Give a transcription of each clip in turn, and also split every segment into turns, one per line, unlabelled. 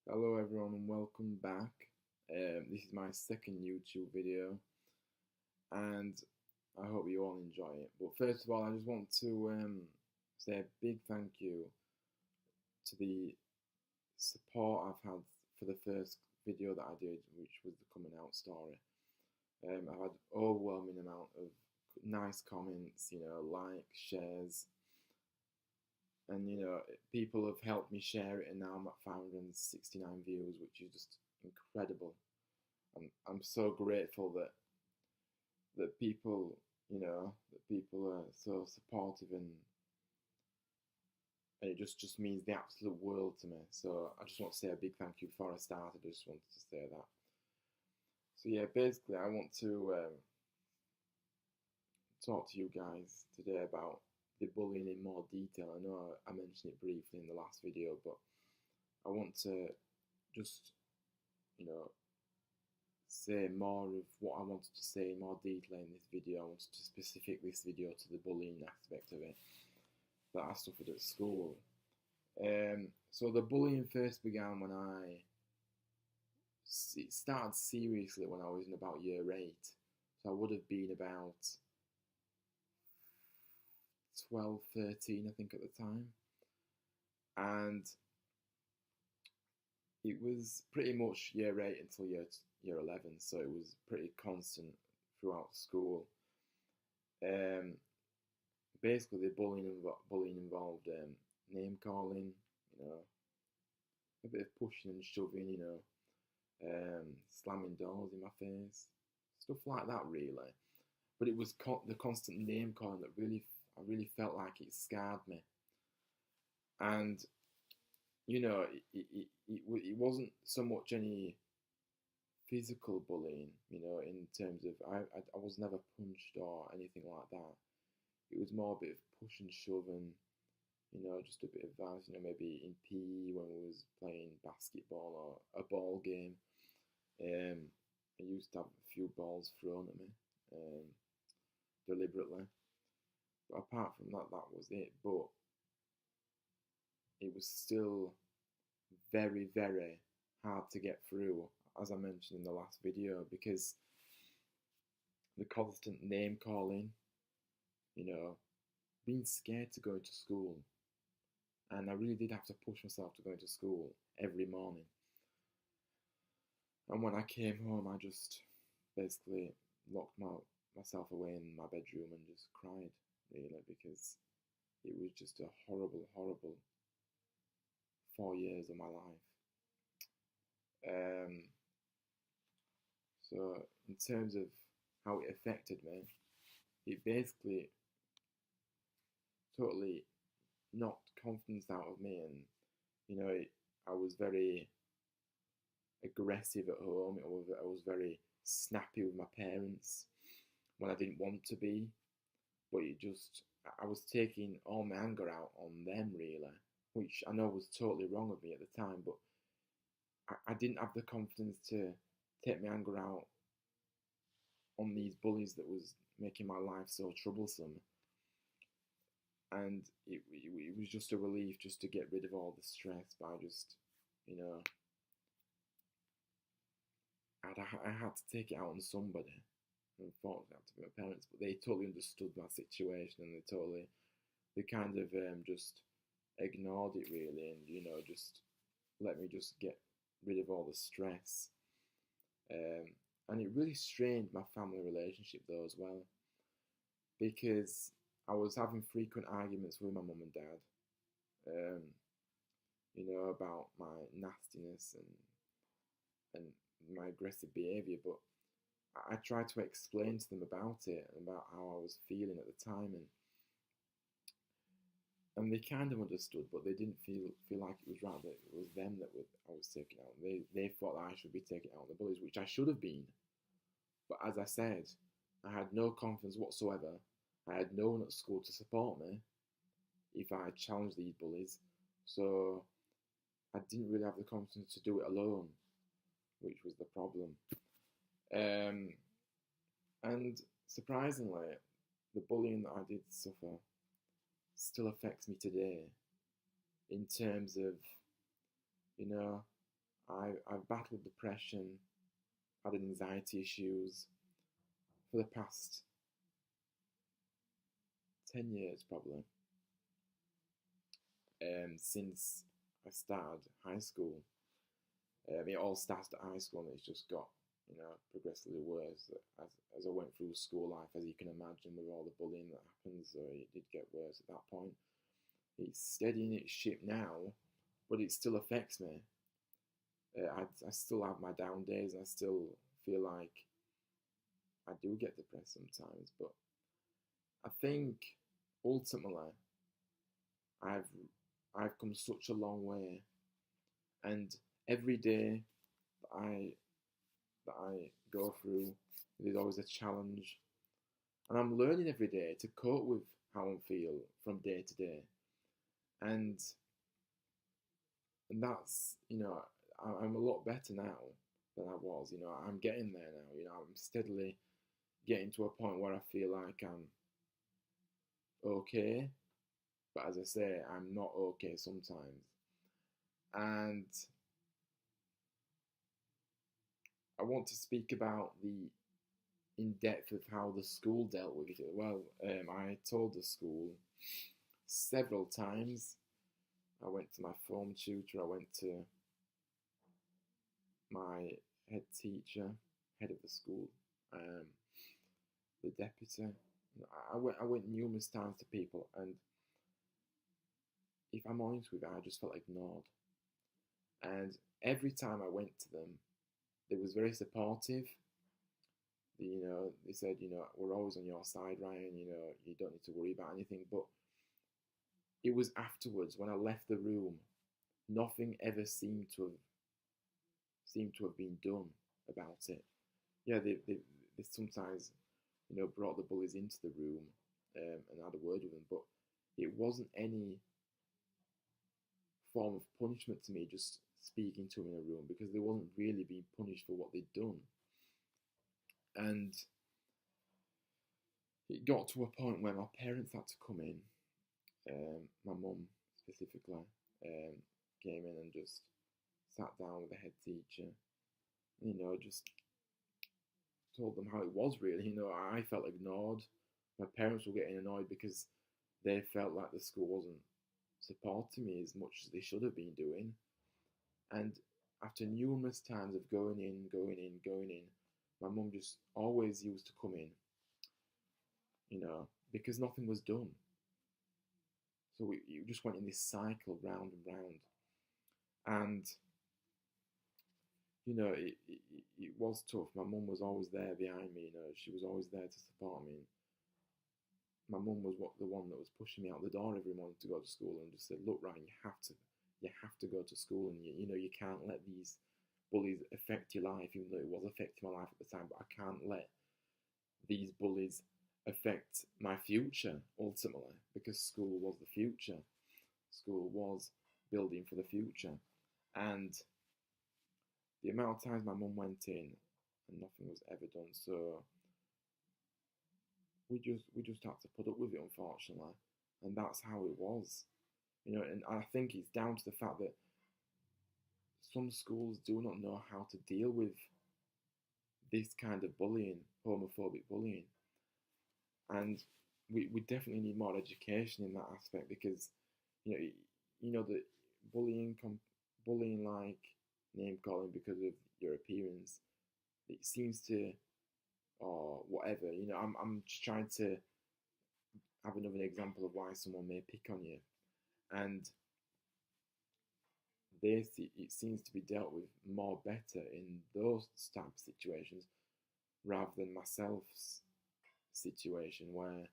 Hello everyone and welcome back. This is my second YouTube video and I hope you all enjoy it. But first of all, I just want to say a big thank you to the support I've had for the first video that I did, which was the coming out story. I've had overwhelming amount of nice comments, likes, shares, and people have helped me share it, and now I'm at 569 views, which is just incredible. I'm so grateful that people that people are so supportive, and it just means the absolute world to me. So I just want to say a big thank you before I start. I just wanted to say that. So yeah, basically I want to talk to you guys today about the bullying in more detail. I know I mentioned it briefly in the last video, but I want to just you know say more of what I wanted to say in more detail in this video. I wanted to specific this video to the bullying aspect of it that I suffered at school. So the bullying first began when it started seriously when I was in about year 8. So I would have been about 12, 13, I think, at the time. And it was pretty much year 8 until year 11, so it was pretty constant throughout school. Basically, the bullying involved name calling, a bit of pushing and shoving, slamming doors in my face, stuff like that, really. But it was the constant name calling that I really felt like it scarred me. And it wasn't so much any physical bullying, in terms of I was never punched or anything like that. It was more a bit of push and shove and, just a bit of violence, maybe in PE when we was playing basketball or a ball game. I used to have a few balls thrown at me, deliberately. But apart from that, that was it. But it was still very, very hard to get through, as I mentioned in the last video, because the constant name calling, being scared to go into school. And I really did have to push myself to go into school every morning. And when I came home, I just basically locked myself away in my bedroom and just cried, really, because it was just a horrible, horrible 4 years of my life. So in terms of how it affected me, it basically totally knocked confidence out of me, and I was very aggressive at home. I was very snappy with my parents when I didn't want to be, but I was taking all my anger out on them, really, which I know was totally wrong of me at the time, but I didn't have the confidence to take my anger out on these bullies that was making my life so troublesome. And it was just a relief just to get rid of all the stress by just, I had to take it out on somebody. Unfortunately, it had to be my parents, but they totally understood my situation, and they kind of just ignored it, really, and just let me just get rid of all the stress. And it really strained my family relationship though as well, because I was having frequent arguments with my mum and dad, um, about my nastiness and my aggressive behaviour. But I tried to explain to them about it and about how I was feeling at the time, and they kind of understood, but they didn't feel like it was right that it was them that I was taking out. They thought that I should be taking out the bullies, which I should have been. But as I said, I had no confidence whatsoever. I had no one at school to support me if I challenged these bullies, so I didn't really have the confidence to do it alone, which was the problem. And surprisingly, the bullying that I did suffer still affects me today, in terms of, I've battled depression, had anxiety issues for the past 10 years probably, since I started high school. It all started at high school and it's just got, progressively worse as I went through school life, as you can imagine, with all the bullying that happens. So it did get worse at that point. It's steadying its ship now, but it still affects me. I still have my down days, and I still feel like I do get depressed sometimes. But I think ultimately, I've I've come such a long way, and every day that I go through, there's always a challenge, and I'm learning every day to cope with how I feel from day to day, and that's I'm a lot better now than I was. I'm getting there now. I'm steadily getting to a point where I feel like I'm okay, but as I say, I'm not okay sometimes. And I want to speak about the in depth of how the school dealt with it. Well, I told the school several times. I went to my form tutor, I went to my head teacher, head of the school, um, the deputy. I went numerous times to people, and if I'm honest with you, I just felt ignored. And every time I went to them, they was very supportive. They said, we're always on your side, Ryan. You don't need to worry about anything. But it was afterwards when I left the room, nothing ever seemed to have been done about it. Yeah, they sometimes, brought the bullies into the room, and had a word with them, but it wasn't any form of punishment to me just speaking to them in a room, because they wasn't really being punished for what they'd done. And it got to a point where my parents had to come in. My mum specifically came in and just sat down with the head teacher. Just told them how it was really. I felt ignored. My parents were getting annoyed because they felt like the school wasn't supporting me as much as they should have been doing. And after numerous times of going in, going in, going in, my mum just always used to come in, because nothing was done. So you just went in this cycle round and round. And, it was tough. My mum was always there behind me, she was always there to support me. My mum was the one that was pushing me out the door every morning to go to school, and just said, "Look, Ryan, you have to go to school, and you can't let these bullies affect your life, even though it was affecting my life at the time. But I can't let these bullies affect my future ultimately, because school was the future. School was building for the future." And the amount of times my mum went in and nothing was ever done, so we just had to put up with it, unfortunately, and that's how it was. And I think it's down to the fact that some schools do not know how to deal with this kind of bullying, homophobic bullying, and we definitely need more education in that aspect, because you know that bullying, like name calling because of your appearance, it seems to, or whatever. I'm just trying to have another example of why someone may pick on you, and it seems to be dealt with more better in those type of situations, rather than myself's situation, where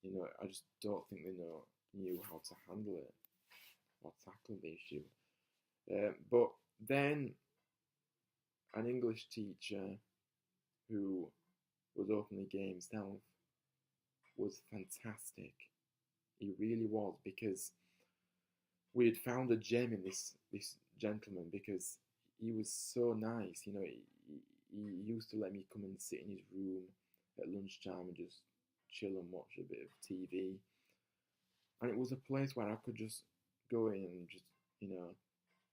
I just don't think they knew how to handle it or tackle the issue. But then an English teacher who was openly gay himself was fantastic. He really was, because we had found a gem in this gentleman, because he was so nice. He used to let me come and sit in his room at lunchtime and just chill and watch a bit of TV. And it was a place where I could just go in and just,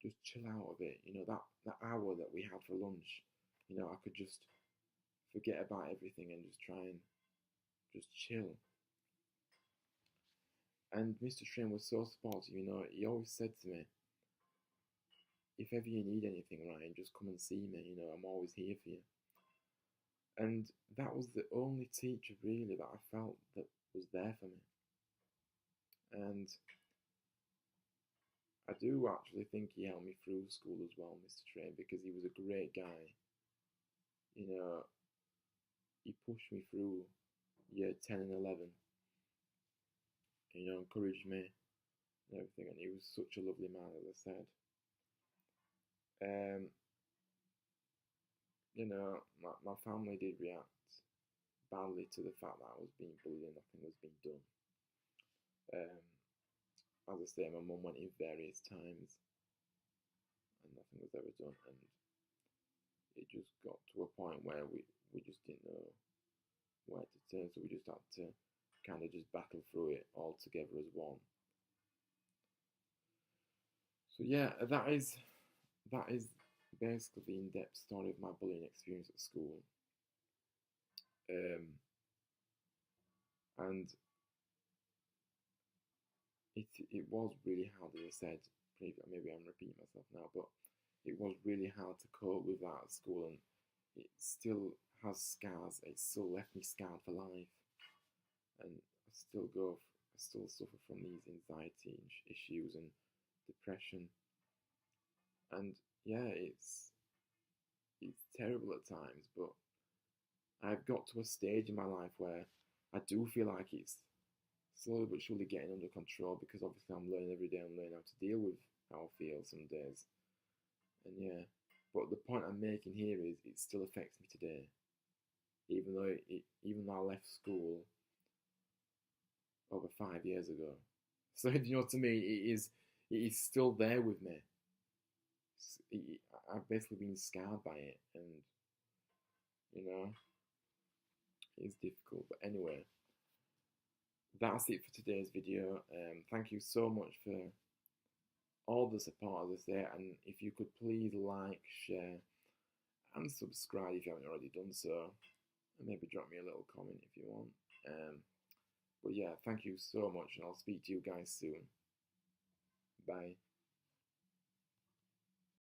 just chill out a bit. You know, that hour that we had for lunch, you know, I could just forget about everything and just try and just chill. And Mr. Train was so supportive, you know, he always said to me, if ever you need anything, Ryan, just come and see me, you know, I'm always here for you. And that was the only teacher really that I felt that was there for me. And I do actually think he helped me through school as well, Mr. Train, because he was a great guy. You know, he pushed me through year 10 and 11, you know, encouraged me and everything. And he was such a lovely man, as I said. You know, my family did react badly to the fact that I was being bullied and nothing was being done. As I say, my mum went in various times and nothing was ever done. And it just got to a point where we just didn't know where to turn, so we just had to kind of just battle through it all together as one. So yeah, that is basically the in-depth story of my bullying experience at school. And it was really hard, as I said previously. Maybe I'm repeating myself now, but it was really hard to cope with that at school, and it still has scars. It still left me scarred for life, and I still suffer from these anxiety issues and depression, and yeah, it's terrible at times, but I've got to a stage in my life where I do feel like it's slowly but surely getting under control, because obviously I'm learning every day. I'm learning how to deal with how I feel some days, and yeah. But the point I'm making here is it still affects me today, even though I left school over 5 years ago. So you know what I mean? It is still there with me. I've basically been scarred by it, and you know it's difficult. But anyway, that's it for today's video. Thank you so much for all the support, as I say, and if you could please like, share, and subscribe if you haven't already done so, and maybe drop me a little comment if you want. But yeah, thank you so much, and I'll speak to you guys soon. Bye.